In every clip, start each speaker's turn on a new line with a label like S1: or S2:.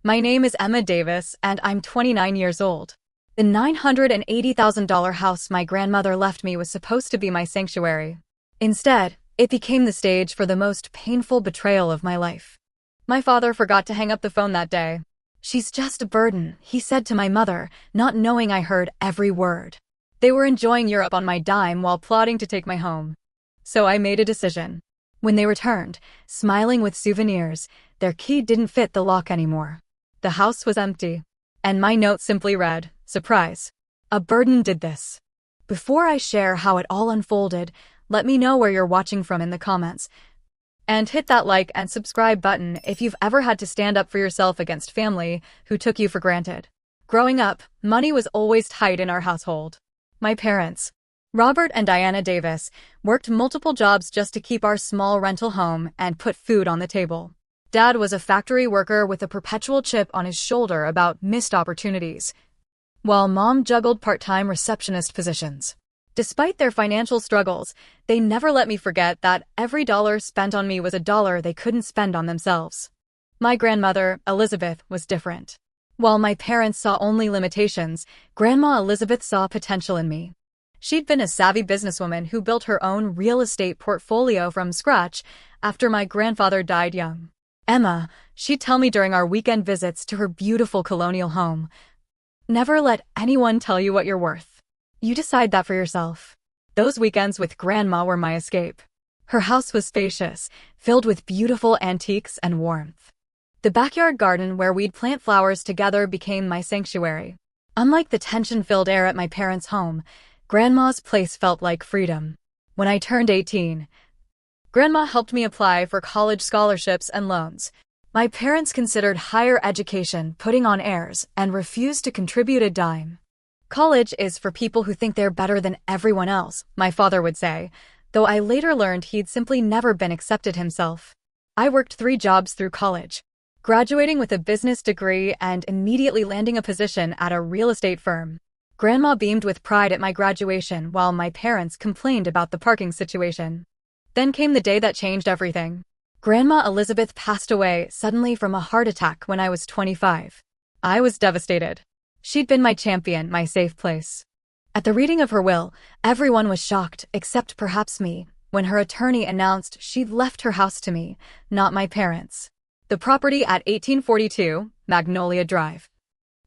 S1: My name is Emma Davis, and I'm 29 years old. The $980,000 house my grandmother left me was supposed to be my sanctuary. Instead, it became the stage for the most painful betrayal of my life. My father forgot to hang up the phone that day. "She's just a burden," he said to my mother, not knowing I heard every word. They were enjoying Europe on my dime while plotting to take my home. So I made a decision. When they returned, smiling with souvenirs, their key didn't fit the lock anymore. The house was empty. And my note simply read, "Surprise. A burden did this." Before I share how it all unfolded, let me know where you're watching from in the comments. And hit that like and subscribe button if you've ever had to stand up for yourself against family who took you for granted. Growing up, money was always tight in our household. My parents, Robert and Diana Davis, worked multiple jobs just to keep our small rental home and put food on the table. Dad was a factory worker with a perpetual chip on his shoulder about missed opportunities, while Mom juggled part-time receptionist positions. Despite their financial struggles, they never let me forget that every dollar spent on me was a dollar they couldn't spend on themselves. My grandmother, Elizabeth, was different. While my parents saw only limitations, Grandma Elizabeth saw potential in me. She'd been a savvy businesswoman who built her own real estate portfolio from scratch after my grandfather died young. "Emma," she'd tell me during our weekend visits to her beautiful colonial home, "never let anyone tell you what you're worth. You decide that for yourself." Those weekends with Grandma were my escape. Her house was spacious, filled with beautiful antiques and warmth. The backyard garden where we'd plant flowers together became my sanctuary. Unlike the tension-filled air at my parents' home, Grandma's place felt like freedom. When I turned 18, Grandma helped me apply for college scholarships and loans. My parents considered higher education putting on airs and refused to contribute a dime. "College is for people who think they're better than everyone else," my father would say, though I later learned he'd simply never been accepted himself. I worked 3 jobs through college, graduating with a business degree and immediately landing a position at a real estate firm. Grandma beamed with pride at my graduation while my parents complained about the parking situation. Then came the day that changed everything. Grandma Elizabeth passed away suddenly from a heart attack when I was 25. I was devastated. She'd been my champion, my safe place. At the reading of her will, everyone was shocked, except perhaps me, when her attorney announced she'd left her house to me, not my parents. The property at 1842, Magnolia Drive,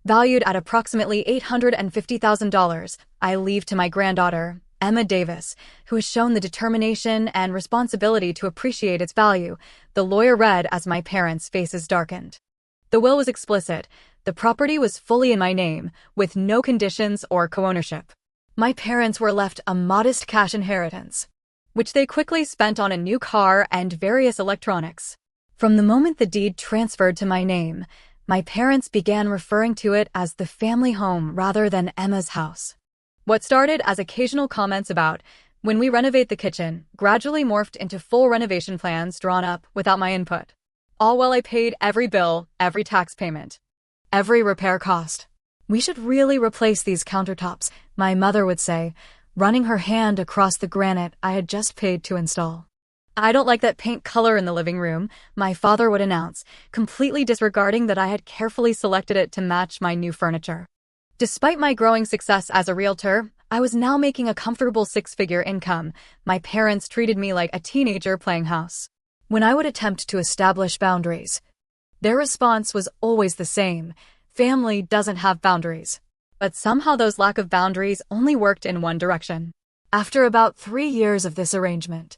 S1: valued at approximately $850,000, I leave to my granddaughter, Emma Davis, who has shown the determination and responsibility to appreciate its value, the lawyer read as my parents' faces darkened. The will was explicit. The property was fully in my name, with no conditions or co-ownership. My parents were left a modest cash inheritance, which they quickly spent on a new car and various electronics. From the moment the deed transferred to my name, my parents began referring to it as the family home rather than Emma's house. What started as occasional comments about when we renovate the kitchen gradually morphed into full renovation plans drawn up without my input. All while I paid every bill, every tax payment, every repair cost. "We should really replace these countertops," my mother would say, running her hand across the granite I had just paid to install. "I don't like that paint color in the living room," my father would announce, completely disregarding that I had carefully selected it to match my new furniture. Despite my growing success as a realtor, I was now making a comfortable 6-figure income. My parents treated me like a teenager playing house. When I would attempt to establish boundaries, their response was always the same: family doesn't have boundaries. But somehow those lack of boundaries only worked in one direction. After about 3 years of this arrangement,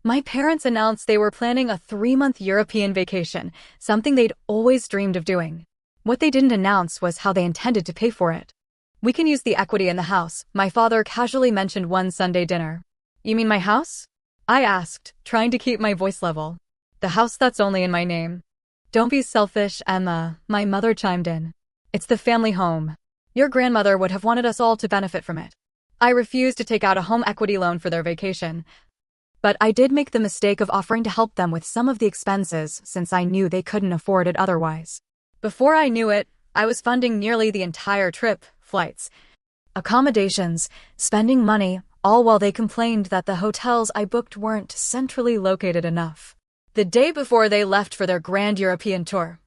S1: my parents announced they were planning a 3-month European vacation, something they'd always dreamed of doing. What they didn't announce was how they intended to pay for it. "We can use the equity in the house," my father casually mentioned one Sunday dinner. "You mean my house?" I asked, trying to keep my voice level. "The house that's only in my name." "Don't be selfish, Emma," my mother chimed in. "It's the family home. Your grandmother would have wanted us all to benefit from it." I refused to take out a home equity loan for their vacation, but I did make the mistake of offering to help them with some of the expenses since I knew they couldn't afford it otherwise. Before I knew it, I was funding nearly the entire trip, flights, accommodations, spending money, all while they complained that the hotels I booked weren't centrally located enough. The day before they left for their grand European tour,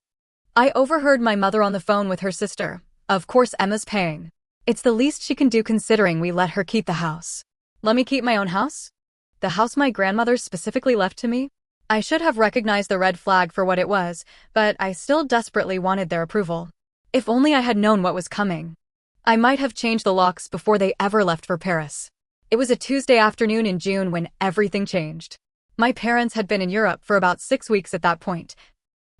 S1: I overheard my mother on the phone with her sister. Of course Emma's paying. It's the least she can do considering we let her keep the house. Let me keep my own house? The house my grandmother specifically left to me? I should have recognized the red flag for what it was, but I still desperately wanted their approval. If only I had known what was coming. I might have changed the locks before they ever left for Paris. It was a Tuesday afternoon in June when everything changed. My parents had been in Europe for about 6 weeks at that point,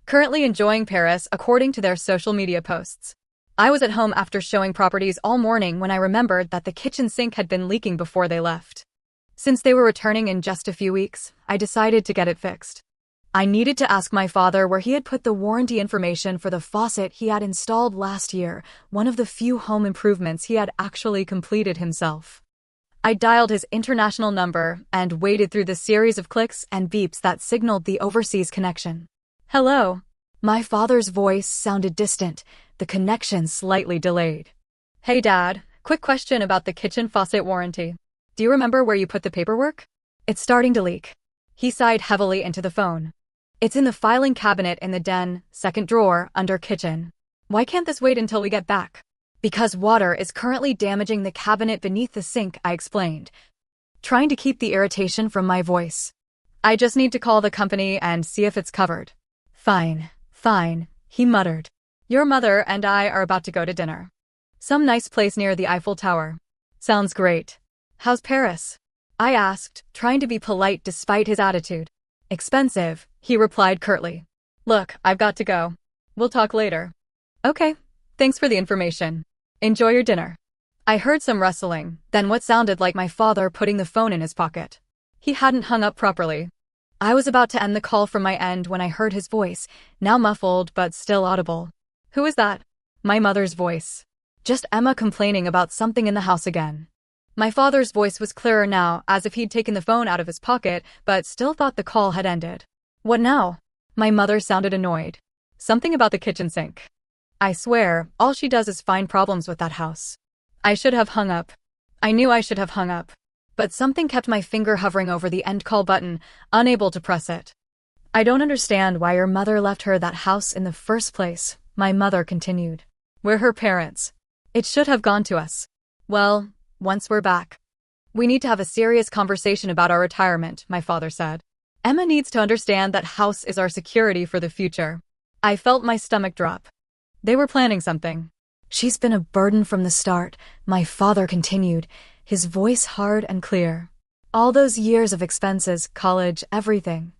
S1: currently enjoying Paris according to their social media posts. I was at home after showing properties all morning when I remembered that the kitchen sink had been leaking before they left. Since they were returning in just a few weeks, I decided to get it fixed. I needed to ask my father where he had put the warranty information for the faucet he had installed last year, one of the few home improvements he had actually completed himself. I dialed his international number and waited through the series of clicks and beeps that signaled the overseas connection. Hello. My father's voice sounded distant, the connection slightly delayed. Hey Dad, quick question about the kitchen faucet warranty. Do you remember where you put the paperwork? It's starting to leak. He sighed heavily into the phone. It's in the filing cabinet in the den, second drawer, under kitchen. Why can't this wait until we get back? Because water is currently damaging the cabinet beneath the sink, I explained, trying to keep the irritation from my voice. I just need to call the company and see if it's covered. Fine, he muttered. Your mother and I are about to go to dinner. Some nice place near the Eiffel Tower. Sounds great. How's Paris? I asked, trying to be polite despite his attitude. Expensive, he replied curtly. Look, I've got to go. We'll talk later. Okay, thanks for the information. Enjoy your dinner. I heard some rustling, then what sounded like my father putting the phone in his pocket. He hadn't hung up properly. I was about to end the call from my end when I heard his voice, now muffled but still audible. Who is that? My mother's voice. Just Emma complaining about something in the house again. My father's voice was clearer now, as if he'd taken the phone out of his pocket, but still thought the call had ended. What now? My mother sounded annoyed. Something about the kitchen sink. I swear, all she does is find problems with that house. I should have hung up. I knew I should have hung up. But something kept my finger hovering over the end call button, unable to press it. I don't understand why your mother left her that house in the first place, my mother continued. We're her parents. It should have gone to us. Well, once we're back, we need to have a serious conversation about our retirement, my father said. Emma needs to understand that house is our security for the future. I felt my stomach drop. They were planning something. She's been a burden from the start, my father continued, his voice hard and clear. All those years of expenses, college, everything.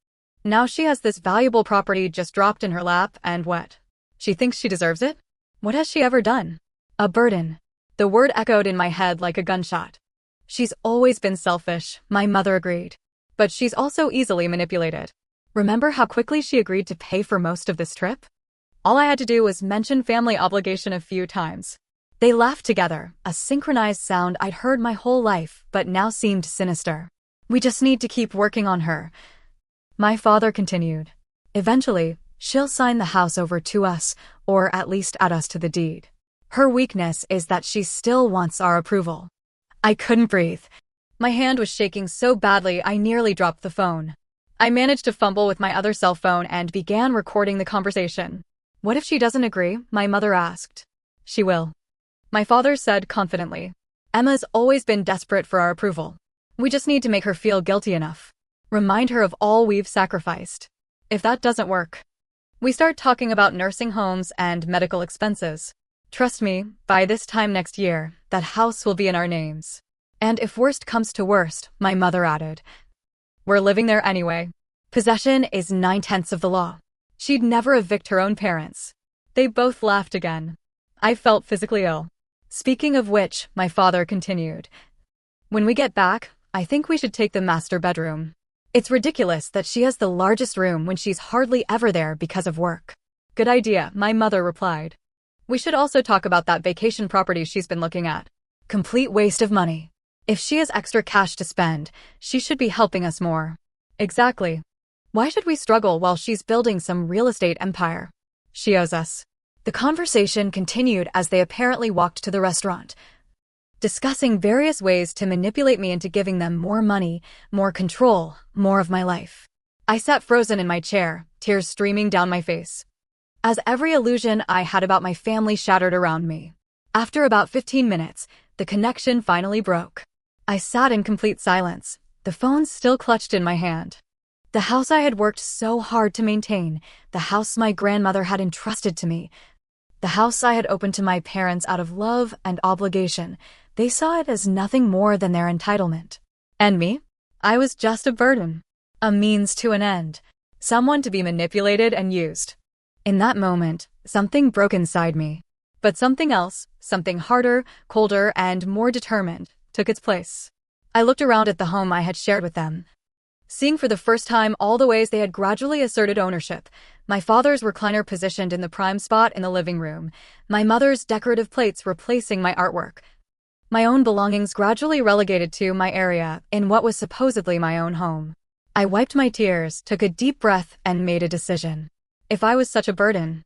S1: Now she has this valuable property just dropped in her lap and what? She thinks she deserves it? What has she ever done? A burden. The word echoed in my head like a gunshot. She's always been selfish, my mother agreed. But she's also easily manipulated. Remember how quickly she agreed to pay for most of this trip? All I had to do was mention family obligation a few times. They laughed together, a synchronized sound I'd heard my whole life, but now seemed sinister. We just need to keep working on her. My father continued. Eventually, she'll sign the house over to us, or at least add us to the deed. Her weakness is that she still wants our approval. I couldn't breathe. My hand was shaking so badly I nearly dropped the phone. I managed to fumble with my other cell phone and began recording the conversation. What if she doesn't agree? My mother asked. She will. My father said confidently. Emma's always been desperate for our approval. We just need to make her feel guilty enough. Remind her of all we've sacrificed. If that doesn't work, we start talking about nursing homes and medical expenses. Trust me, by this time next year, that house will be in our names. And if worst comes to worst, my mother added, we're living there anyway. Possession is 9/10 of the law. She'd never evict her own parents. They both laughed again. I felt physically ill. Speaking of which, my father continued. When we get back, I think we should take the master bedroom. It's ridiculous that she has the largest room when she's hardly ever there because of work. Good idea, my mother replied. We should also talk about that vacation property she's been looking at. Complete waste of money. If she has extra cash to spend, she should be helping us more. Exactly. Why should we struggle while she's building some real estate empire? She owes us. The conversation continued as they apparently walked to the restaurant, discussing various ways to manipulate me into giving them more money, more control, more of my life. I sat frozen in my chair, tears streaming down my face. as every illusion I had about my family shattered around me. After about 15 minutes, the connection finally broke. I sat in complete silence, the phone still clutched in my hand. The house I had worked so hard to maintain, the house my grandmother had entrusted to me, the house I had opened to my parents out of love and obligation, they saw it as nothing more than their entitlement. And me? I was just a burden. A means to an end. Someone to be manipulated and used. In that moment, something broke inside me. But something else, something harder, colder, and more determined, took its place. I looked around at the home I had shared with them, seeing for the first time all the ways they had gradually asserted ownership. My father's recliner positioned in the prime spot in the living room, my mother's decorative plates replacing my artwork, my own belongings gradually relegated to my area in what was supposedly my own home. I wiped my tears, took a deep breath, and made a decision. If I was such a burden,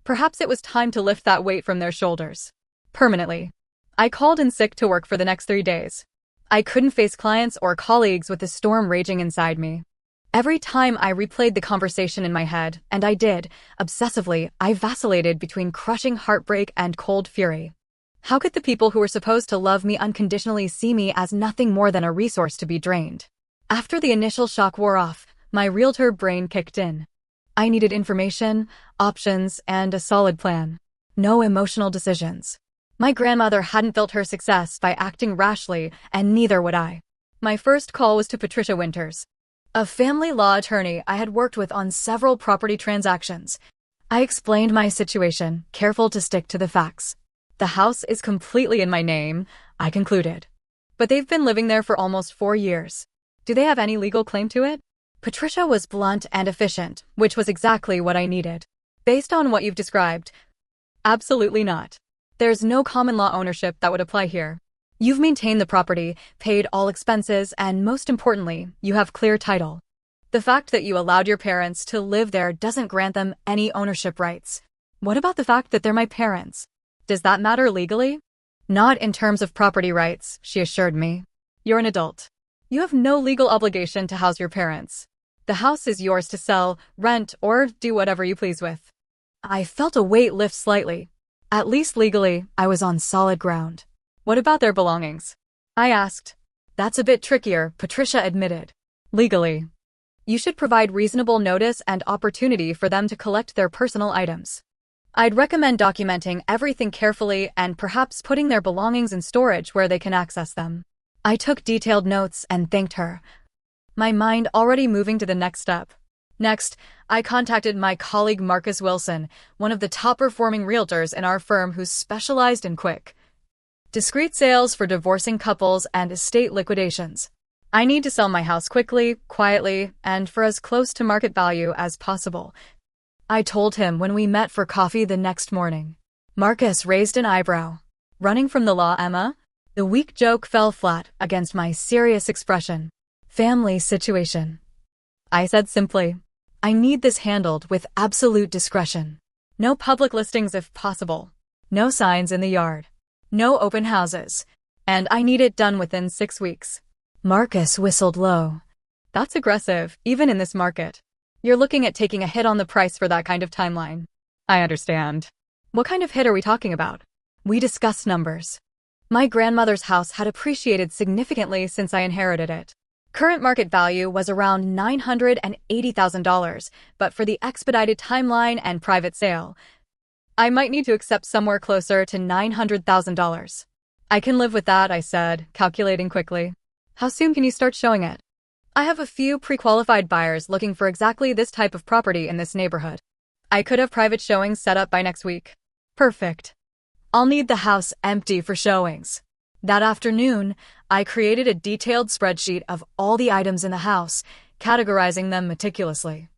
S1: perhaps it was time to lift that weight from their shoulders. Permanently. I called in sick to work for the next 3 days. I couldn't face clients or colleagues with the storm raging inside me. Every time I replayed the conversation in my head, and I did, obsessively, I vacillated between crushing heartbreak and cold fury. How could the people who were supposed to love me unconditionally see me as nothing more than a resource to be drained? After the initial shock wore off, my realtor brain kicked in. I needed information, options, and a solid plan. No emotional decisions. My grandmother hadn't built her success by acting rashly, and neither would I. My first call was to Patricia Winters, a family law attorney I had worked with on several property transactions. I explained my situation, careful to stick to the facts. The house is completely in my name, I concluded. But they've been living there for almost 4 years. Do they have any legal claim to it? Patricia was blunt and efficient, which was exactly what I needed. Based on what you've described, absolutely not. There's no common law ownership that would apply here. You've maintained the property, paid all expenses, and most importantly, you have clear title. The fact that you allowed your parents to live there doesn't grant them any ownership rights. What about the fact that they're my parents? Does that matter legally? Not in terms of property rights, she assured me. You're an adult. You have no legal obligation to house your parents. The house is yours to sell, rent, or do whatever you please with. I felt a weight lift slightly. At least legally, I was on solid ground. What about their belongings? I asked. That's a bit trickier, Patricia admitted. Legally, you should provide reasonable notice and opportunity for them to collect their personal items. I'd recommend documenting everything carefully and perhaps putting their belongings in storage where they can access them. I took detailed notes and thanked her, my mind already moving to the next step. Next, I contacted my colleague Marcus Wilson, one of the top-performing realtors in our firm who specialized in quick, discreet sales for divorcing couples and estate liquidations. I need to sell my house quickly, quietly, and for as close to market value as possible, I told him when we met for coffee the next morning. Marcus raised an eyebrow. Running from the law, Emma? The weak joke fell flat against my serious expression. Family situation. I said simply, I need this handled with absolute discretion. No public listings if possible. No signs in the yard. No open houses. And I need it done within 6 weeks. Marcus whistled low. That's aggressive, even in this market. You're looking at taking a hit on the price for that kind of timeline. I understand. What kind of hit are we talking about? We discussed numbers. My grandmother's house had appreciated significantly since I inherited it. Current market value was around $980,000, but for the expedited timeline and private sale, I might need to accept somewhere closer to $900,000. I can live with that, I said, calculating quickly. How soon can you start showing it? I have a few pre-qualified buyers looking for exactly this type of property in this neighborhood. I could have private showings set up by next week. Perfect. I'll need the house empty for showings. That afternoon, I created a detailed spreadsheet of all the items in the house, categorizing them meticulously.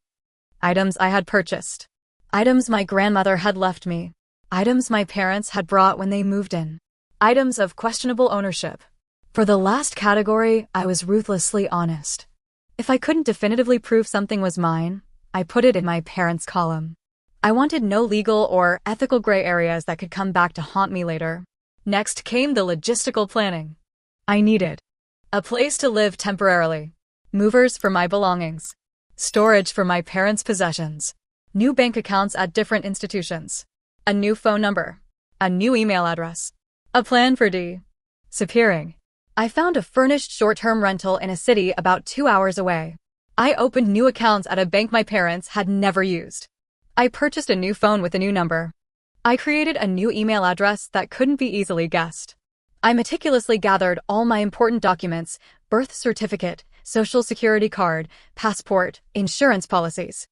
S1: Items I had purchased. Items my grandmother had left me. Items my parents had brought when they moved in. Items of questionable ownership. For the last category, I was ruthlessly honest. If I couldn't definitively prove something was mine, I put it in my parents' column. I wanted no legal or ethical gray areas that could come back to haunt me later. Next came the logistical planning. I needed a place to live temporarily, movers for my belongings, storage for my parents' possessions, new bank accounts at different institutions, a new phone number, a new email address, a plan for disappearing. I found a furnished short-term rental in a city about 2 hours away. I opened new accounts at a bank my parents had never used. I purchased a new phone with a new number. I created a new email address that couldn't be easily guessed. I meticulously gathered all my important documents, birth certificate, social security card, passport, insurance policies,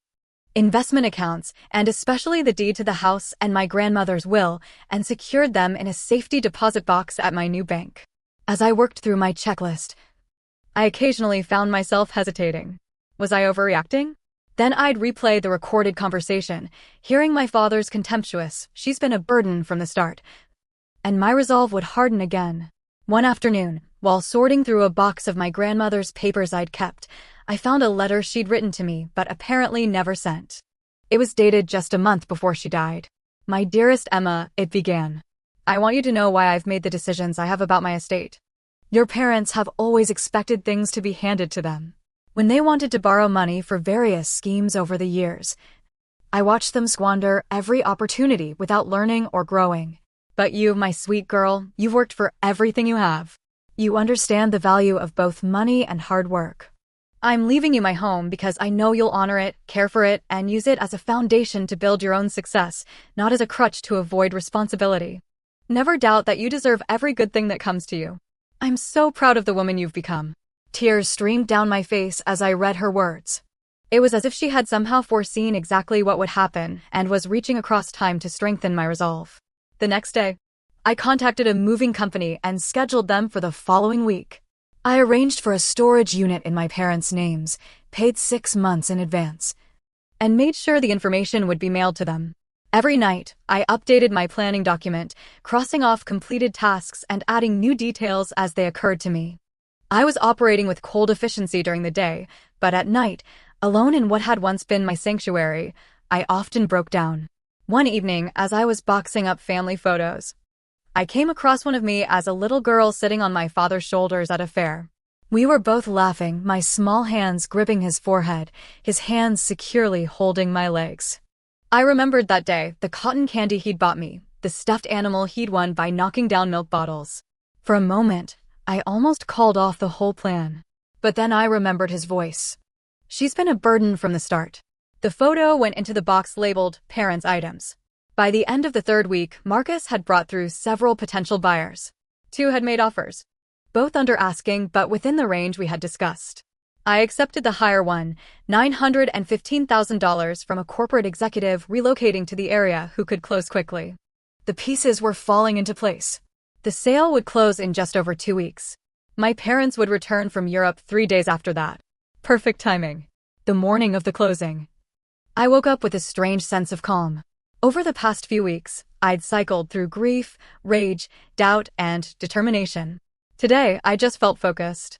S1: investment accounts, and especially the deed to the house and my grandmother's will, and secured them in a safety deposit box at my new bank. As I worked through my checklist, I occasionally found myself hesitating. Was I overreacting? Then I'd replay the recorded conversation, hearing my father's contemptuous, "She's been a burden from the start," and my resolve would harden again. One afternoon, while sorting through a box of my grandmother's papers I'd kept, I found a letter she'd written to me but apparently never sent. It was dated just a month before she died. "My dearest Emma," it began. "I want you to know why I've made the decisions I have about my estate. Your parents have always expected things to be handed to them. When they wanted to borrow money for various schemes over the years, I watched them squander every opportunity without learning or growing. But you, my sweet girl, you've worked for everything you have. You understand the value of both money and hard work. I'm leaving you my home because I know you'll honor it, care for it, and use it as a foundation to build your own success, not as a crutch to avoid responsibility. Never doubt that you deserve every good thing that comes to you. I'm so proud of the woman you've become." Tears streamed down my face as I read her words. It was as if she had somehow foreseen exactly what would happen and was reaching across time to strengthen my resolve. The next day, I contacted a moving company and scheduled them for the following week. I arranged for a storage unit in my parents' names, paid 6 months in advance, and made sure the information would be mailed to them. Every night, I updated my planning document, crossing off completed tasks and adding new details as they occurred to me. I was operating with cold efficiency during the day, but at night, alone in what had once been my sanctuary, I often broke down. One evening, as I was boxing up family photos, I came across one of me as a little girl sitting on my father's shoulders at a fair. We were both laughing, my small hands gripping his forehead, his hands securely holding my legs. I remembered that day, the cotton candy he'd bought me, the stuffed animal he'd won by knocking down milk bottles. For a moment, I almost called off the whole plan. But then I remembered his voice. "She's been a burden from the start." The photo went into the box labeled Parents' Items. By the end of the 3rd week, Marcus had brought through several potential buyers. 2 had made offers, both under asking but within the range we had discussed. I accepted the higher one, $915,000 from a corporate executive relocating to the area who could close quickly. The pieces were falling into place. The sale would close in just over 2 weeks. My parents would return from Europe 3 days after that. Perfect timing. The morning of the closing, I woke up with a strange sense of calm. Over the past few weeks, I'd cycled through grief, rage, doubt, and determination. Today, I just felt focused.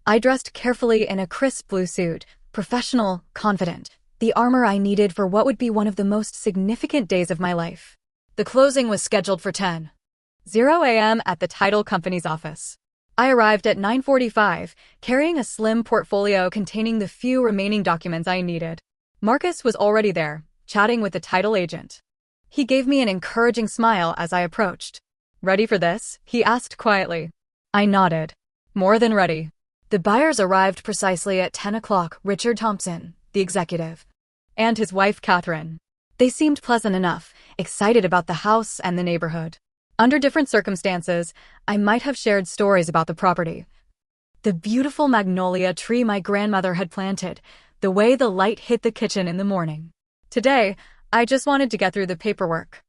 S1: I dressed carefully in a crisp blue suit, professional, confident, the armor I needed for what would be one of the most significant days of my life. The closing was scheduled for 10:00 a.m. at the title company's office. I arrived at 9:45, carrying a slim portfolio containing the few remaining documents I needed. Marcus was already there, chatting with the title agent. He gave me an encouraging smile as I approached. "Ready for this?" he asked quietly. I nodded. "More than ready." The buyers arrived precisely at 10 o'clock. Richard Thompson, the executive, and his wife Catherine. They seemed pleasant enough, excited about the house and the neighborhood. Under different circumstances, I might have shared stories about the property. The beautiful magnolia tree my grandmother had planted, the way the light hit the kitchen in the morning. Today, I just wanted to get through the paperwork.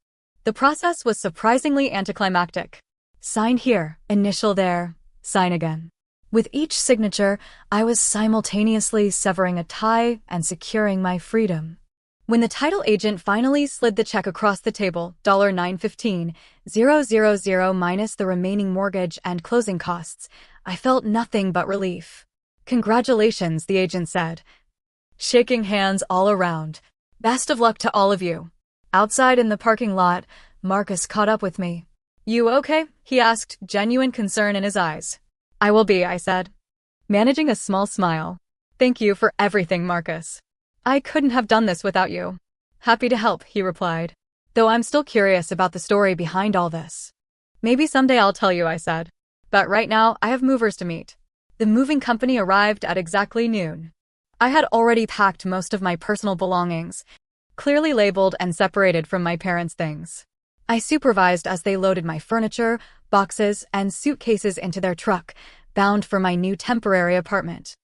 S1: The process was surprisingly anticlimactic. Sign here, initial there, sign again. With each signature, I was simultaneously severing a tie and securing my freedom. When the title agent finally slid the check across the table, $915,000 minus the remaining mortgage and closing costs, I felt nothing but relief. "Congratulations," the agent said, shaking hands all around. "Best of luck to all of you." Outside in the parking lot, Marcus caught up with me. "You okay?" he asked, genuine concern in his eyes. "I will be," I said, managing a small smile. "Thank you for everything, Marcus. I couldn't have done this without you." Happy to help, he replied. Though I'm still curious about the story behind all this. Maybe someday I'll tell you, I said. But right now, I have movers to meet. The moving company arrived at exactly noon. I had already packed most of my personal belongings, clearly labeled and separated from my parents' things. I supervised as they loaded my furniture, boxes, and suitcases into their truck, bound for my new temporary apartment.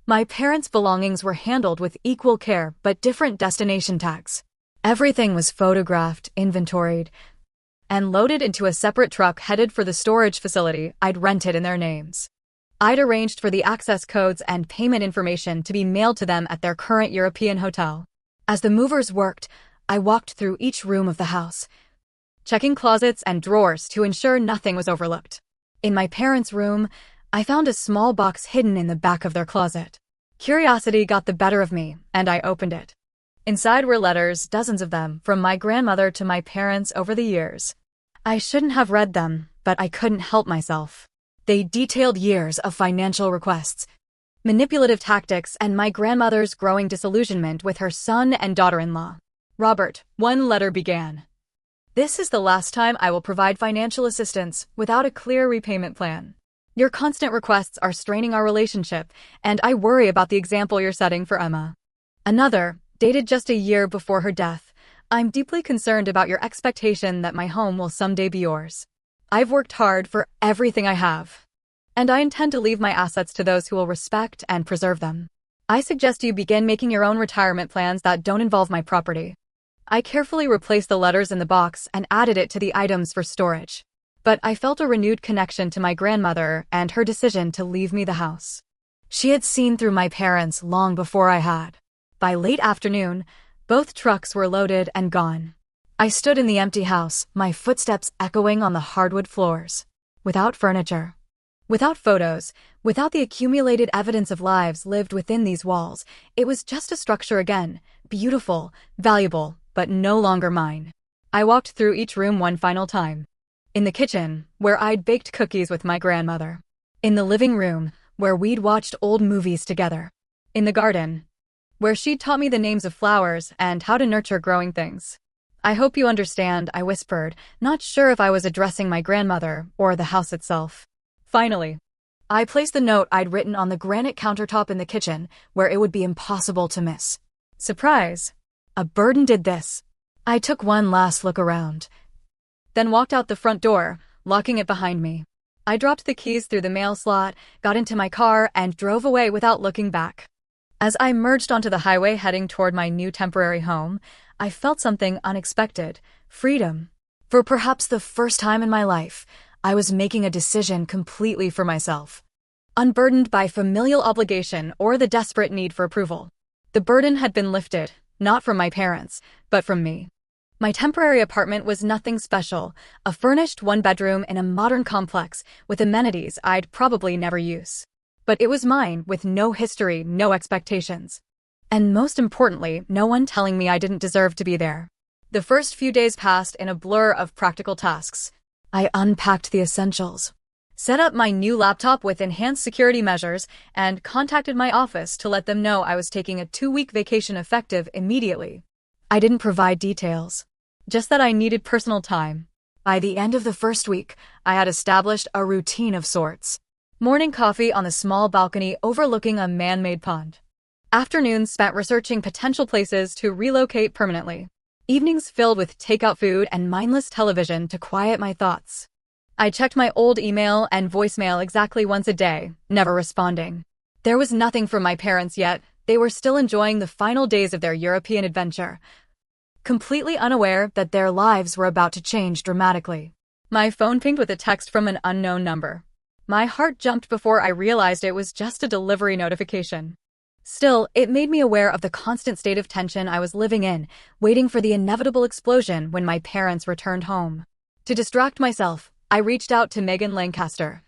S1: My parents' belongings were handled with equal care but different destination tags. Everything was photographed, inventoried, and loaded into a separate truck headed for the storage facility I'd rented in their names. I'd arranged for the access codes and payment information to be mailed to them at their current European hotel. As the movers worked, I walked through each room of the house, checking closets and drawers to ensure nothing was overlooked. In my parents' room, I found a small box hidden in the back of their closet. Curiosity got the better of me, and I opened it. Inside were letters, dozens of them, from my grandmother to my parents over the years. I shouldn't have read them, but I couldn't help myself. They detailed years of financial requests, manipulative tactics, and my grandmother's growing disillusionment with her son and daughter-in-law. Robert, one letter began. This is the last time I will provide financial assistance without a clear repayment plan. Your constant requests are straining our relationship, and I worry about the example you're setting for Emma. Another, dated just a year before her death. I'm deeply concerned about your expectation that my home will someday be yours. I've worked hard for everything I have, and I intend to leave my assets to those who will respect and preserve them. I suggest you begin making your own retirement plans that don't involve my property. I carefully replaced the letters in the box and added it to the items for storage. But I felt a renewed connection to my grandmother and her decision to leave me the house. She had seen through my parents long before I had. By late afternoon, both trucks were loaded and gone. I stood in the empty house, my footsteps echoing on the hardwood floors. Without furniture, without photos, without the accumulated evidence of lives lived within these walls, it was just a structure again, beautiful, valuable, but no longer mine. I walked through each room one final time. In the kitchen, where I'd baked cookies with my grandmother. In the living room, where we'd watched old movies together. In the garden, where she'd taught me the names of flowers and how to nurture growing things. I hope you understand, I whispered, not sure if I was addressing my grandmother or the house itself. Finally, I placed the note I'd written on the granite countertop in the kitchen, where it would be impossible to miss. Surprise! A burden did this. I took one last look around, then walked out the front door, locking it behind me. I dropped the keys through the mail slot, got into my car, and drove away without looking back. As I merged onto the highway heading toward my new temporary home, I felt something unexpected: freedom. For perhaps the first time in my life, I was making a decision completely for myself, unburdened by familial obligation or the desperate need for approval. The burden had been lifted, not from my parents, but from me. My temporary apartment was nothing special, a furnished one-bedroom in a modern complex with amenities I'd probably never use. But it was mine, with no history, no expectations. And most importantly, no one telling me I didn't deserve to be there. The first few days passed in a blur of practical tasks. I unpacked the essentials, set up my new laptop with enhanced security measures, and contacted my office to let them know I was taking a 2-week vacation effective immediately. I didn't provide details, just that I needed personal time. By the end of the first week, I had established a routine of sorts. Morning coffee on the small balcony overlooking a man-made pond. Afternoons spent researching potential places to relocate permanently. Evenings filled with takeout food and mindless television to quiet my thoughts. I checked my old email and voicemail exactly once a day, never responding. There was nothing from my parents yet. They were still enjoying the final days of their European adventure, completely unaware that their lives were about to change dramatically. My phone pinged with a text from an unknown number. My heart jumped before I realized it was just a delivery notification. Still, it made me aware of the constant state of tension I was living in, waiting for the inevitable explosion when my parents returned home. To distract myself, I reached out to Megan Lancaster,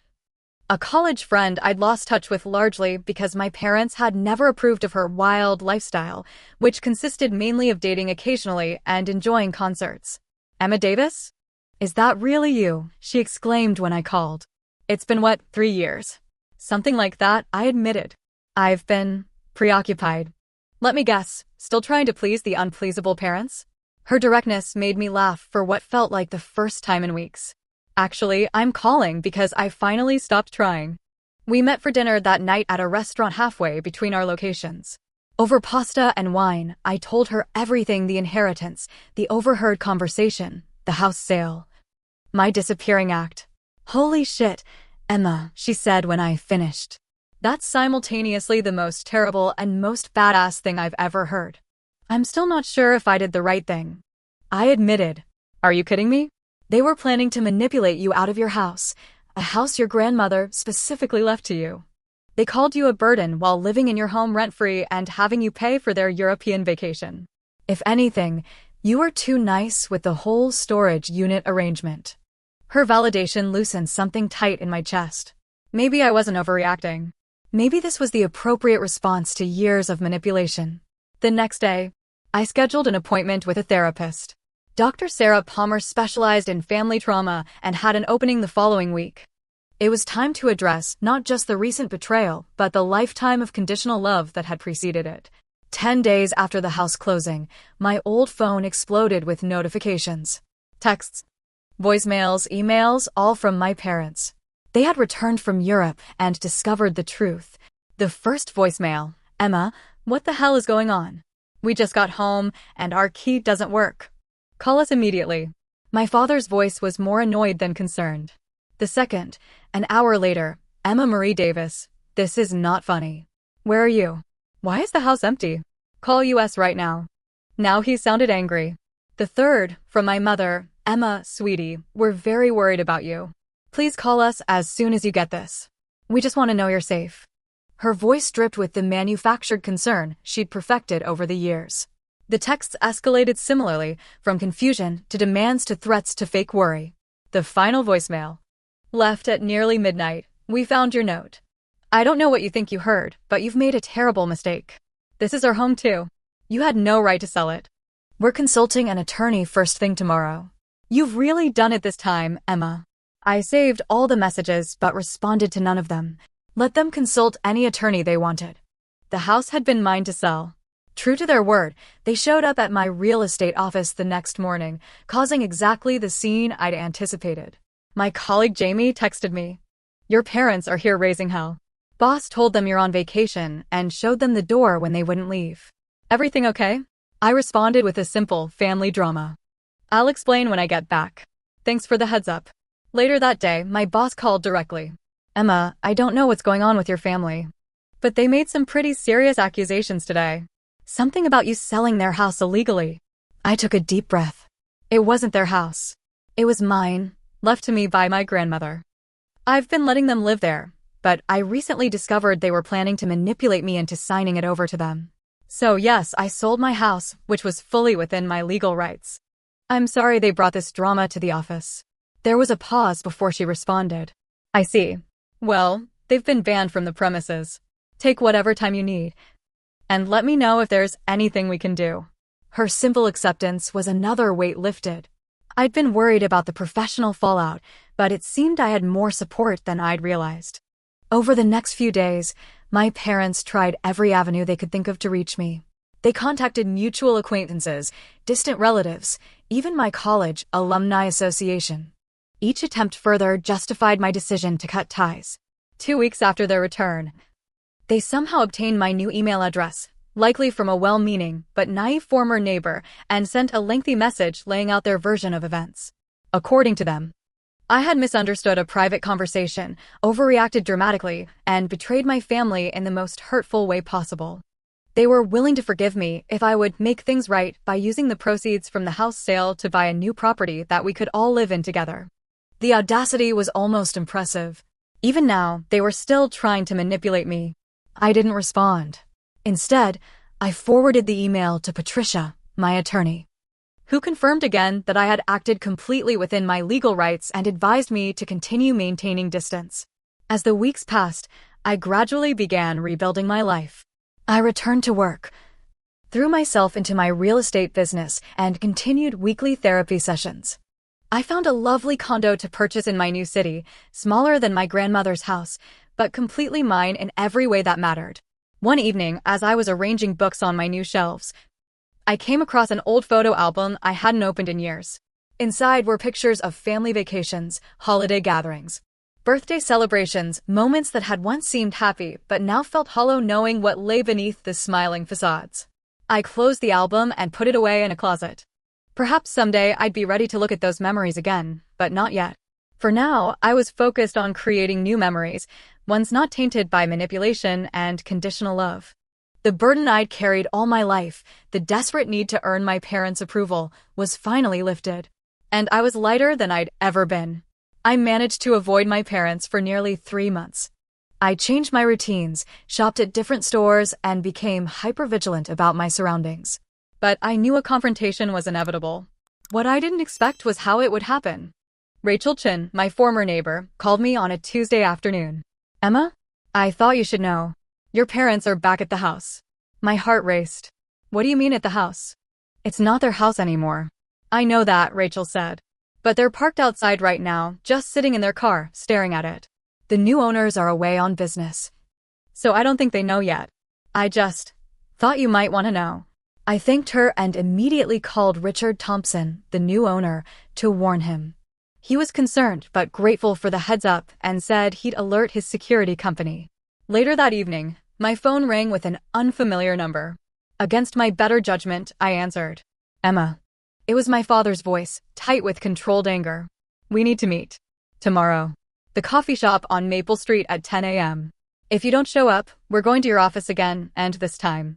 S1: a college friend I'd lost touch with largely because my parents had never approved of her wild lifestyle, which consisted mainly of dating occasionally and enjoying concerts. "Emma Davis? Is that really you?" she exclaimed when I called. "It's been 3 years?" "Something like that," I admitted. "I've been preoccupied. Let me guess, Still trying to please the unpleasable parents? Her directness made me laugh for what felt like the first time in weeks. Actually, I'm calling because I finally stopped trying. We met for dinner that night at a restaurant halfway between our locations. Over pasta and wine, I told her everything: the inheritance, the overheard conversation, the house sale, my disappearing act. "Holy shit, Emma," she said when I finished. "That's simultaneously the most terrible and most badass thing I've ever heard." I'm still not sure if I did the right thing. I admitted. "Are you kidding me? They were planning to manipulate you out of your house, a house your grandmother specifically left to you. They called you a burden while living in your home rent-free and having you pay for their European vacation. If anything, you were too nice with the whole storage unit arrangement." Her validation loosened something tight in my chest. Maybe I wasn't overreacting. Maybe this was the appropriate response to years of manipulation. The next day, I scheduled an appointment with a therapist. Dr. Sarah Palmer specialized in family trauma and had an opening the following week. It was time to address not just the recent betrayal, but the lifetime of conditional love that had preceded it. 10 days after the house closing, my old phone exploded with notifications. Texts, voicemails, emails, all from my parents. They had returned from Europe and discovered the truth. The first voicemail: "Emma, what the hell is going on? We just got home and our key doesn't work. Call us immediately." My father's voice was more annoyed than concerned. The second, an hour later: "Emma Marie Davis, this is not funny. Where are you? Why is the house empty? Call US right now." Now he sounded angry. The third, from my mother: "Emma, sweetie, we're very worried about you. Please call us as soon as you get this. We just want to know you're safe." Her voice dripped with the manufactured concern she'd perfected over the years. The texts escalated similarly, from confusion to demands to threats to fake worry. The final voicemail: "Left at nearly midnight. We found your note. I don't know what you think you heard, but you've made a terrible mistake. This is our home too. You had no right to sell it. We're consulting an attorney first thing tomorrow. You've really done it this time, Emma." I saved all the messages but responded to none of them. Let them consult any attorney they wanted. The house had been mine to sell. True to their word, they showed up at my real estate office the next morning, causing exactly the scene I'd anticipated. My colleague Jamie texted me, "Your parents are here raising hell. Boss told them you're on vacation and showed them the door when they wouldn't leave. Everything okay?" I responded with a simple family drama. "I'll explain when I get back. Thanks for the heads up." Later that day, my boss called directly. "Emma, I don't know what's going on with your family, but they made some pretty serious accusations today. Something about you selling their house illegally." I took a deep breath. It wasn't their house. It was mine, left to me by my grandmother. I've been letting them live there, but I recently discovered they were planning to manipulate me into signing it over to them. So yes, I sold my house, which was fully within my legal rights. "I'm sorry they brought this drama to the office." There was a pause before she responded. "I see. Well, they've been banned from the premises. Take whatever time you need, and let me know if there's anything we can do." Her simple acceptance was another weight lifted. I'd been worried about the professional fallout, but it seemed I had more support than I'd realized. Over the next few days, my parents tried every avenue they could think of to reach me. They contacted mutual acquaintances, distant relatives, even my college alumni association. Each attempt further justified my decision to cut ties. 2 weeks after their return, they somehow obtained my new email address, likely from a well-meaning but naive former neighbor, and sent a lengthy message laying out their version of events. According to them, I had misunderstood a private conversation, overreacted dramatically, and betrayed my family in the most hurtful way possible. They were willing to forgive me if I would make things right by using the proceeds from the house sale to buy a new property that we could all live in together. The audacity was almost impressive. Even now, they were still trying to manipulate me. I didn't respond. Instead, I forwarded the email to Patricia, my attorney, who confirmed again that I had acted completely within my legal rights and advised me to continue maintaining distance. As the weeks passed, I gradually began rebuilding my life. I returned to work, threw myself into my real estate business, and continued weekly therapy sessions. I found a lovely condo to purchase in my new city, smaller than my grandmother's house, but completely mine in every way that mattered. One evening, as I was arranging books on my new shelves, I came across an old photo album I hadn't opened in years. Inside were pictures of family vacations, holiday gatherings, birthday celebrations, moments that had once seemed happy but now felt hollow knowing what lay beneath the smiling facades. I closed the album and put it away in a closet. Perhaps someday I'd be ready to look at those memories again, but not yet. For now, I was focused on creating new memories, ones not tainted by manipulation and conditional love. The burden I'd carried all my life, the desperate need to earn my parents' approval, was finally lifted. And I was lighter than I'd ever been. I managed to avoid my parents for nearly 3 months. I changed my routines, shopped at different stores, and became hypervigilant about my surroundings. But I knew a confrontation was inevitable. What I didn't expect was how it would happen. Rachel Chin, my former neighbor, called me on a Tuesday afternoon. "Emma? I thought you should know. Your parents are back at the house." My heart raced. "What do you mean at the house?" "It's not their house anymore." "I know that," Rachel said. "But they're parked outside right now, just sitting in their car, staring at it. The new owners are away on business. So I don't think they know yet. I just thought you might want to know." I thanked her and immediately called Richard Thompson, the new owner, to warn him. He was concerned but grateful for the heads up and said he'd alert his security company. Later that evening, my phone rang with an unfamiliar number. Against my better judgment, I answered. "Emma." It was my father's voice, tight with controlled anger. "We need to meet. Tomorrow. The coffee shop on Maple Street at 10 a.m. If you don't show up, we're going to your office again, and this time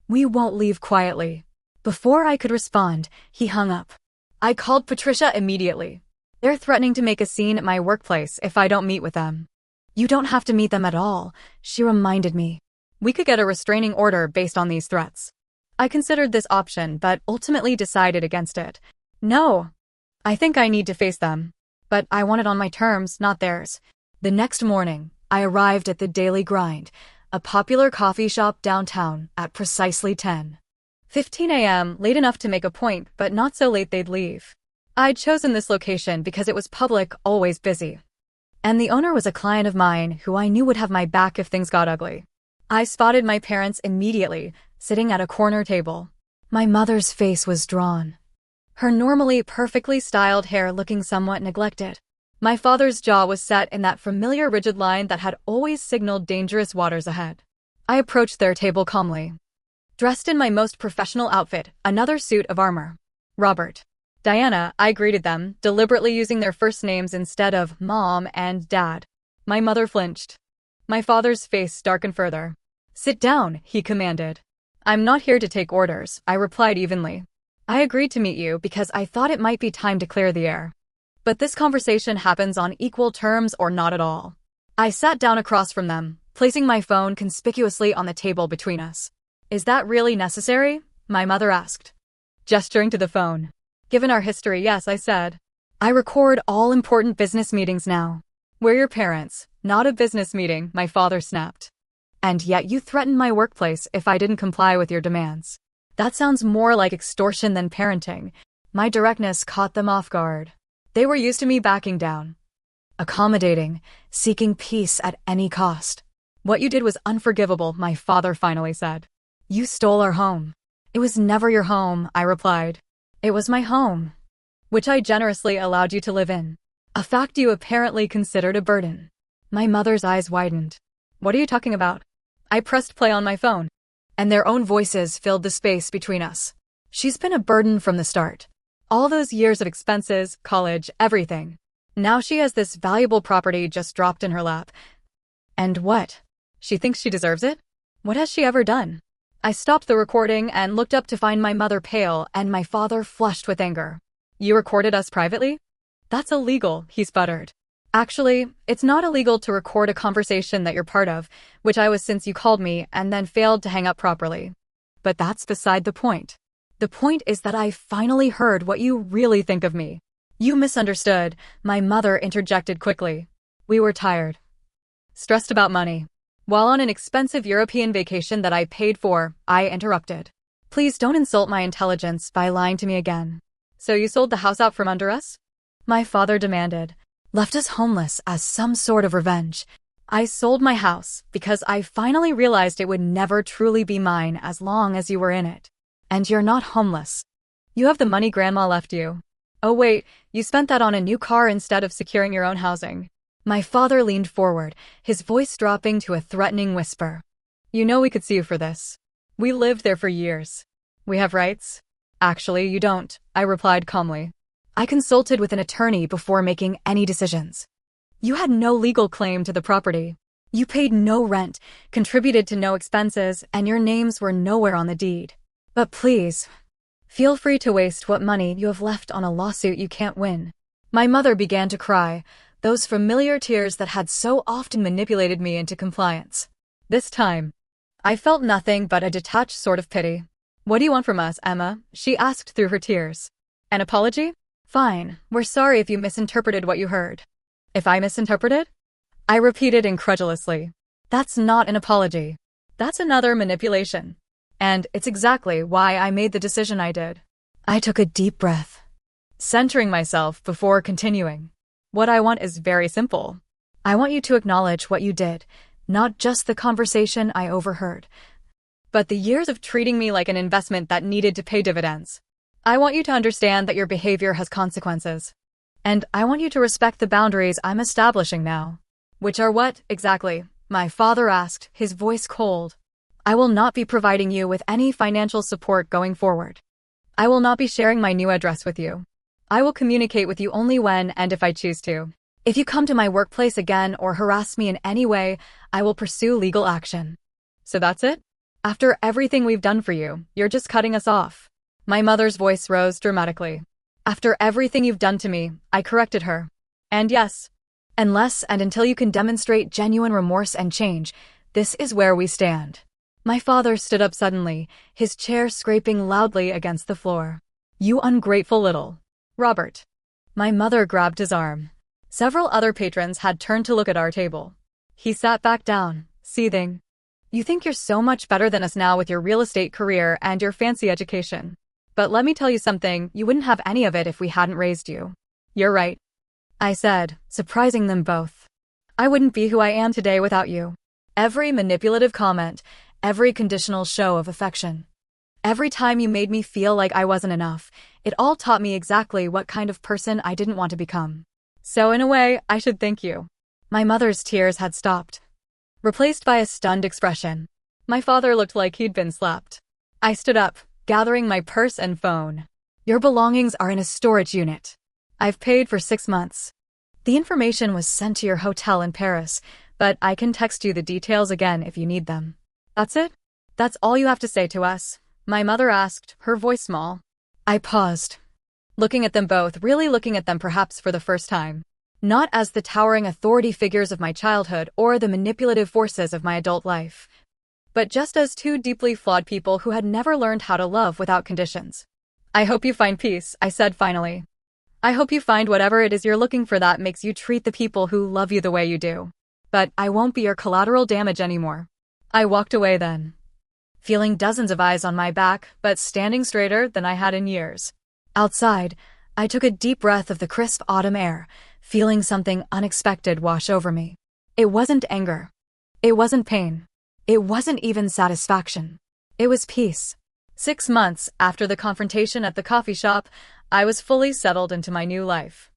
S1: we won't leave quietly." Before I could respond, he hung up. I called Patricia immediately. "They're threatening to make a scene at my workplace if I don't meet with them." "You don't have to meet them at all," she reminded me. "We could get a restraining order based on these threats." I considered this option but ultimately decided against it. "No. I think I need to face them. But I want it on my terms, not theirs." The next morning, I arrived at the Daily Grind, a popular coffee shop downtown, at precisely 10:15 a.m., late enough to make a point, but not so late they'd leave. I'd chosen this location because it was public, always busy. And the owner was a client of mine who I knew would have my back if things got ugly. I spotted my parents immediately, sitting at a corner table. My mother's face was drawn, her normally perfectly styled hair looking somewhat neglected. My father's jaw was set in that familiar rigid line that had always signaled dangerous waters ahead. I approached their table calmly. Dressed in my most professional outfit, another suit of armor. "Robert. Diana," I greeted them, deliberately using their first names instead of Mom and Dad. My mother flinched. My father's face darkened further. "Sit down," he commanded. "I'm not here to take orders," I replied evenly. "I agreed to meet you because I thought it might be time to clear the air. But this conversation happens on equal terms or not at all." I sat down across from them, placing my phone conspicuously on the table between us. "Is that really necessary?" my mother asked, gesturing to the phone. "Given our history, yes," I said. "I record all important business meetings now." "We're your parents, not a business meeting," my father snapped. "And yet you threatened my workplace if I didn't comply with your demands." That sounds more like extortion than parenting. My directness caught them off guard. They were used to me backing down, accommodating, seeking peace at any cost. "What you did was unforgivable," my father finally said. "You stole our home." "It was never your home," I replied. "It was my home, which I generously allowed you to live in. A fact you apparently considered a burden." My mother's eyes widened. "What are you talking about?" I pressed play on my phone, and their own voices filled the space between us. "She's been a burden from the start. All those years of expenses, college, everything. Now she has this valuable property just dropped in her lap. And what? She thinks she deserves it? What has she ever done?" I stopped the recording and looked up to find my mother pale and my father flushed with anger. "You recorded us privately?" "That's illegal," he sputtered. "Actually, it's not illegal to record a conversation that you're part of, which I was since you called me and then failed to hang up properly. But that's beside the point. The point is that I finally heard what you really think of me." "You misunderstood," my mother interjected quickly. "We were tired. Stressed about money." While on an expensive European vacation that I paid for, I interrupted. "Please don't insult my intelligence by lying to me again." "So you sold the house out from under us?" my father demanded. "Left us homeless as some sort of revenge." "I sold my house because I finally realized it would never truly be mine as long as you were in it. And you're not homeless. You have the money Grandma left you. Oh wait, you spent that on a new car instead of securing your own housing. My father leaned forward, his voice dropping to a threatening whisper. You know we could sue you for this. We lived there for years. We have rights? Actually, you don't, I replied calmly. I consulted with an attorney before making any decisions. You had no legal claim to the property. You paid no rent, contributed to no expenses, and your names were nowhere on the deed. But please, feel free to waste what money you have left on a lawsuit you can't win. My mother began to cry, those familiar tears that had so often manipulated me into compliance. This time, I felt nothing but a detached sort of pity. What do you want from us, Emma? She asked through her tears. An apology? Fine, we're sorry if you misinterpreted what you heard. If I misinterpreted? I repeated incredulously. That's not an apology. That's another manipulation. And it's exactly why I made the decision I did. I took a deep breath, centering myself before continuing. What I want is very simple. I want you to acknowledge what you did, not just the conversation I overheard, but the years of treating me like an investment that needed to pay dividends. I want you to understand that your behavior has consequences. And I want you to respect the boundaries I'm establishing now. Which are what, exactly? My father asked, his voice cold. I will not be providing you with any financial support going forward. I will not be sharing my new address with you. I will communicate with you only when and if I choose to. If you come to my workplace again or harass me in any way, I will pursue legal action. So that's it? After everything we've done for you, you're just cutting us off. My mother's voice rose dramatically. After everything you've done to me, I corrected her. And yes, unless and until you can demonstrate genuine remorse and change, this is where we stand. My father stood up suddenly, his chair scraping loudly against the floor. You ungrateful little. Robert. My mother grabbed his arm. Several other patrons had turned to look at our table. He sat back down, seething. You think you're so much better than us now with your real estate career and your fancy education. But let me tell you something, you wouldn't have any of it if we hadn't raised you. You're right, I said, surprising them both. I wouldn't be who I am today without you. Every manipulative comment, every conditional show of affection. Every time you made me feel like I wasn't enough, it all taught me exactly what kind of person I didn't want to become. So in a way, I should thank you. My mother's tears had stopped, replaced by a stunned expression. My father looked like he'd been slapped. I stood up, gathering my purse and phone. Your belongings are in a storage unit. I've paid for 6 months. The information was sent to your hotel in Paris, but I can text you the details again if you need them. That's it? That's all you have to say to us? My mother asked, her voice small. I paused, looking at them both, really looking at them perhaps for the first time. Not as the towering authority figures of my childhood or the manipulative forces of my adult life, but just as two deeply flawed people who had never learned how to love without conditions. I hope you find peace, I said finally. I hope you find whatever it is you're looking for that makes you treat the people who love you the way you do. But I won't be your collateral damage anymore. I walked away then, feeling dozens of eyes on my back, but standing straighter than I had in years. Outside, I took a deep breath of the crisp autumn air, feeling something unexpected wash over me. It wasn't anger. It wasn't pain. It wasn't even satisfaction. It was peace. 6 months after the confrontation at the coffee shop, I was fully settled into my new life.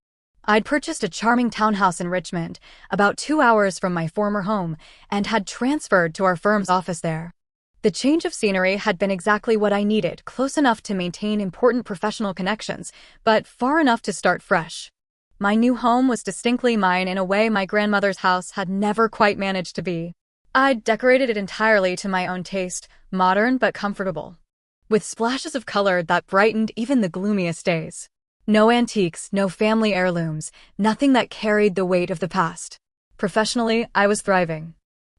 S1: I'd purchased a charming townhouse in Richmond, about 2 hours from my former home, and had transferred to our firm's office there. The change of scenery had been exactly what I needed, close enough to maintain important professional connections, but far enough to start fresh. My new home was distinctly mine in a way my grandmother's house had never quite managed to be. I'd decorated it entirely to my own taste, modern but comfortable, with splashes of color that brightened even the gloomiest days. No antiques, no family heirlooms, nothing that carried the weight of the past. Professionally, I was thriving.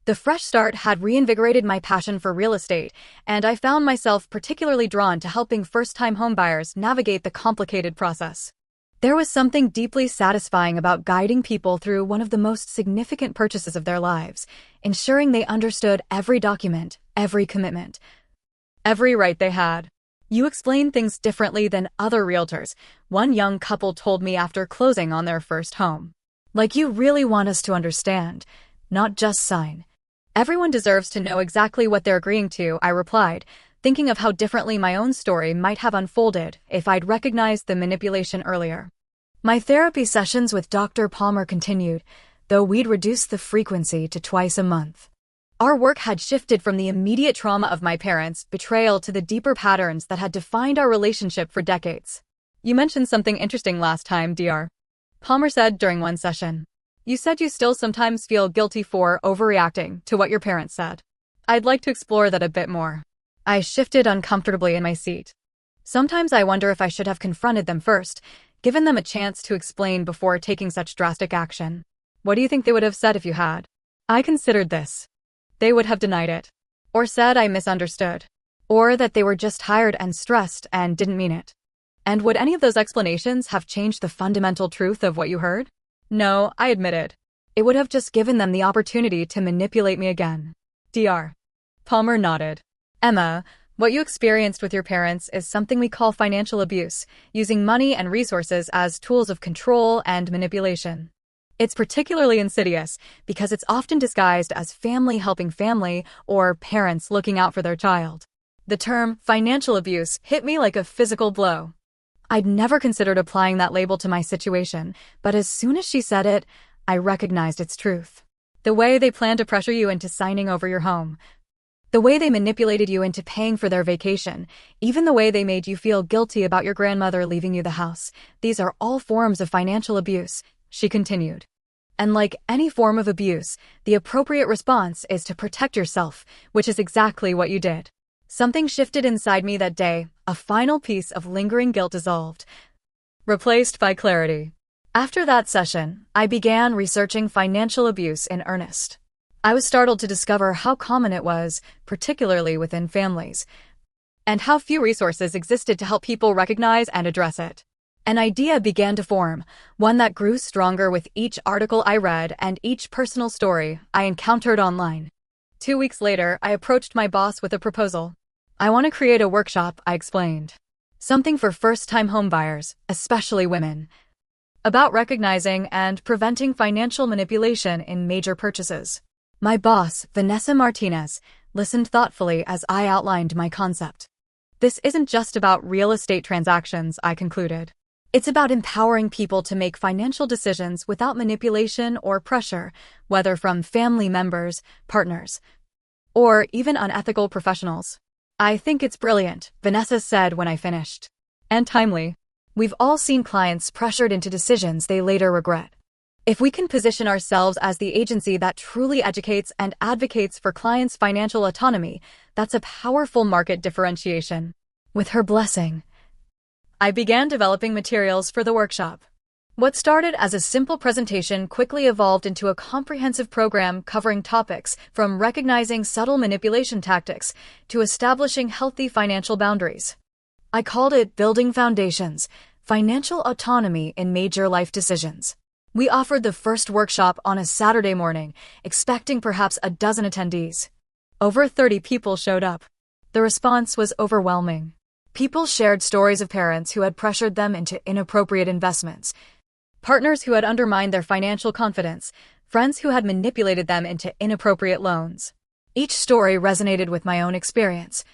S1: The fresh start had reinvigorated my passion for real estate, and I found myself particularly drawn to helping first-time homebuyers navigate the complicated process. There was something deeply satisfying about guiding people through one of the most significant purchases of their lives, ensuring they understood every document, every commitment, every right they had. You explain things differently than other realtors, one young couple told me after closing on their first home. Like you really want us to understand, not just sign. Everyone deserves to know exactly what they're agreeing to, I replied, thinking of how differently my own story might have unfolded if I'd recognized the manipulation earlier. My therapy sessions with Dr. Palmer continued, though we'd reduced the frequency to twice a month. Our work had shifted from the immediate trauma of my parents' betrayal to the deeper patterns that had defined our relationship for decades. You mentioned something interesting last time, Dr. Palmer said during one session. You said you still sometimes feel guilty for overreacting to what your parents said. I'd like to explore that a bit more. I shifted uncomfortably in my seat. Sometimes I wonder if I should have confronted them first, given them a chance to explain before taking such drastic action. What do you think they would have said if you had? I considered this. They would have denied it. Or said I misunderstood. Or that they were just tired and stressed and didn't mean it. And would any of those explanations have changed the fundamental truth of what you heard? No, I admitted. It would have just given them the opportunity to manipulate me again. Dr. Palmer nodded. Emma, what you experienced with your parents is something we call financial abuse, using money and resources as tools of control and manipulation. It's particularly insidious because it's often disguised as family helping family or parents looking out for their child. The term financial abuse hit me like a physical blow. I'd never considered applying that label to my situation, but as soon as she said it, I recognized its truth. The way they planned to pressure you into signing over your home, the way they manipulated you into paying for their vacation, even the way they made you feel guilty about your grandmother leaving you the house, these are all forms of financial abuse, she continued. And like any form of abuse, the appropriate response is to protect yourself, which is exactly what you did. Something shifted inside me that day, a final piece of lingering guilt dissolved, replaced by clarity. After that session, I began researching financial abuse in earnest. I was startled to discover how common it was, particularly within families, and how few resources existed to help people recognize and address it. An idea began to form, one that grew stronger with each article I read and each personal story I encountered online. 2 weeks later, I approached my boss with a proposal. I want to create a workshop, I explained. Something for first-time homebuyers, especially women, about recognizing and preventing financial manipulation in major purchases. My boss, Vanessa Martinez, listened thoughtfully as I outlined my concept. This isn't just about real estate transactions, I concluded. It's about empowering people to make financial decisions without manipulation or pressure, whether from family members, partners, or even unethical professionals. I think it's brilliant, Vanessa said when I finished. And timely. We've all seen clients pressured into decisions they later regret. If we can position ourselves as the agency that truly educates and advocates for clients' financial autonomy, that's a powerful market differentiation. With her blessing, I began developing materials for the workshop. What started as a simple presentation quickly evolved into a comprehensive program covering topics from recognizing subtle manipulation tactics to establishing healthy financial boundaries. I called it Building Foundations, Financial Autonomy in Major Life Decisions. We offered the first workshop on a Saturday morning, expecting perhaps a dozen attendees. Over 30 people showed up. The response was overwhelming. People shared stories of parents who had pressured them into inappropriate investments, partners who had undermined their financial confidence, friends who had manipulated them into inappropriate loans. Each story resonated with my own experience,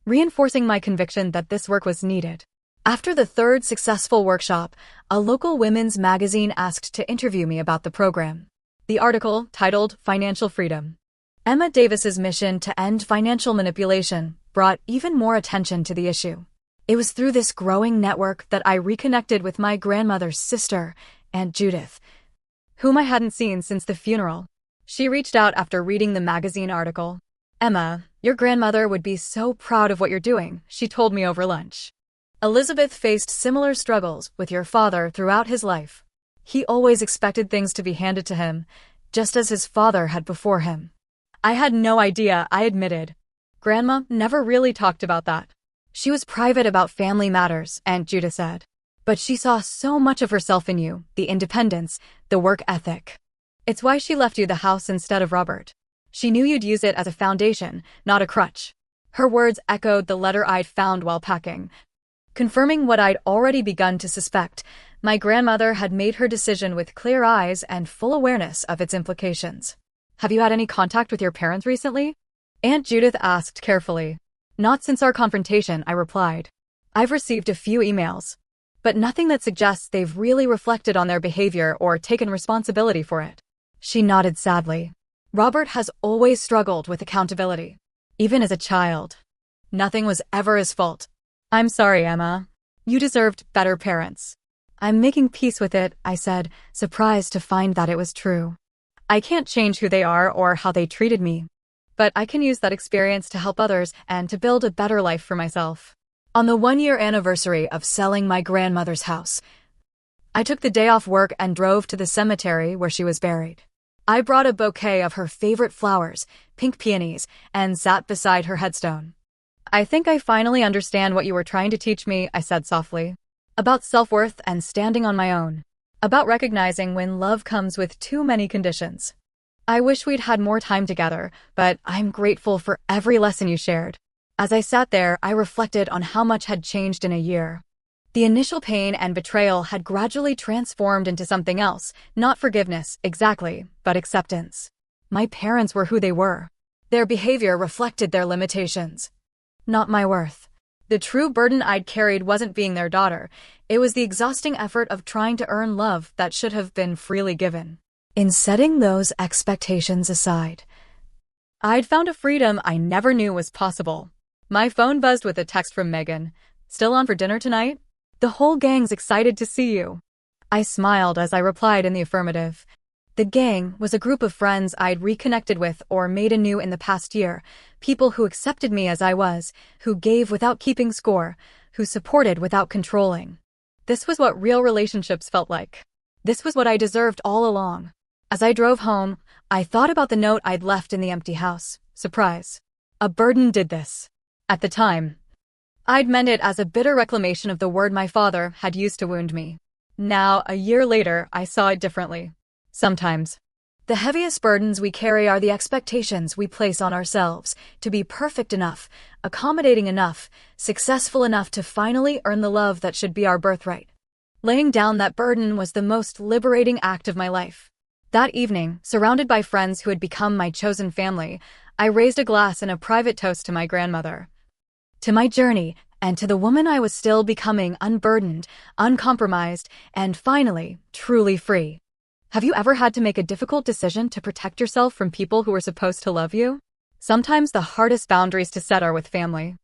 S1: reinforcing my conviction that this work was needed. After the third successful workshop, a local women's magazine asked to interview me about the program. The article, titled Financial Freedom, Emma Davis's Mission to End Financial Manipulation, brought even more attention to the issue. It was through this growing network that I reconnected with my grandmother's sister, Aunt Judith, whom I hadn't seen since the funeral. She reached out after reading the magazine article. Emma, your grandmother would be so proud of what you're doing, she told me over lunch. Elizabeth faced similar struggles with your father throughout his life. He always expected things to be handed to him, just as his father had before him. I had no idea, I admitted. Grandma never really talked about that. She was private about family matters, Aunt Judith said. But she saw so much of herself in you, the independence, the work ethic. It's why she left you the house instead of Robert. She knew you'd use it as a foundation, not a crutch. Her words echoed the letter I'd found while packing, confirming what I'd already begun to suspect. My grandmother had made her decision with clear eyes and full awareness of its implications. Have you had any contact with your parents recently? Aunt Judith asked carefully. Not since our confrontation, I replied. I've received a few emails, but nothing that suggests they've really reflected on their behavior or taken responsibility for it. She nodded sadly. Robert has always struggled with accountability, even as a child. Nothing was ever his fault. I'm sorry, Emma. You deserved better parents. I'm making peace with it, I said, surprised to find that it was true. I can't change who they are or how they treated me, but I can use that experience to help others and to build a better life for myself. On the 1-year anniversary of selling my grandmother's house, I took the day off work and drove to the cemetery where she was buried. I brought a bouquet of her favorite flowers, pink peonies, and sat beside her headstone. I think I finally understand what you were trying to teach me, I said softly. About self-worth and standing on my own. About recognizing when love comes with too many conditions. I wish we'd had more time together, but I'm grateful for every lesson you shared. As I sat there, I reflected on how much had changed in a year. The initial pain and betrayal had gradually transformed into something else, not forgiveness, exactly, but acceptance. My parents were who they were. Their behavior reflected their limitations, not my worth. The true burden I'd carried wasn't being their daughter. It was the exhausting effort of trying to earn love that should have been freely given. In setting those expectations aside, I'd found a freedom I never knew was possible. My phone buzzed with a text from Megan. Still on for dinner tonight? The whole gang's excited to see you. I smiled as I replied in the affirmative. The gang was a group of friends I'd reconnected with or made anew in the past year, people who accepted me as I was, who gave without keeping score, who supported without controlling. This was what real relationships felt like. This was what I deserved all along. As I drove home, I thought about the note I'd left in the empty house. Surprise. A burden did this. At the time, I'd meant it as a bitter reclamation of the word my father had used to wound me. Now, a year later, I saw it differently. Sometimes, the heaviest burdens we carry are the expectations we place on ourselves to be perfect enough, accommodating enough, successful enough to finally earn the love that should be our birthright. Laying down that burden was the most liberating act of my life. That evening, surrounded by friends who had become my chosen family, I raised a glass in a private toast to my grandmother. To my journey, and to the woman I was still becoming, unburdened, uncompromised, and finally, truly free. Have you ever had to make a difficult decision to protect yourself from people who were supposed to love you? Sometimes the hardest boundaries to set are with family.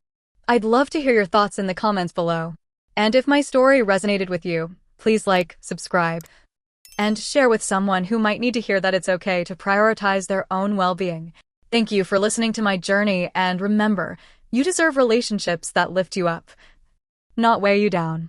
S1: I'd love to hear your thoughts in the comments below. And if my story resonated with you, please like, subscribe, and share with someone who might need to hear that it's okay to prioritize their own well-being. Thank you for listening to my journey, and remember, you deserve relationships that lift you up, not weigh you down.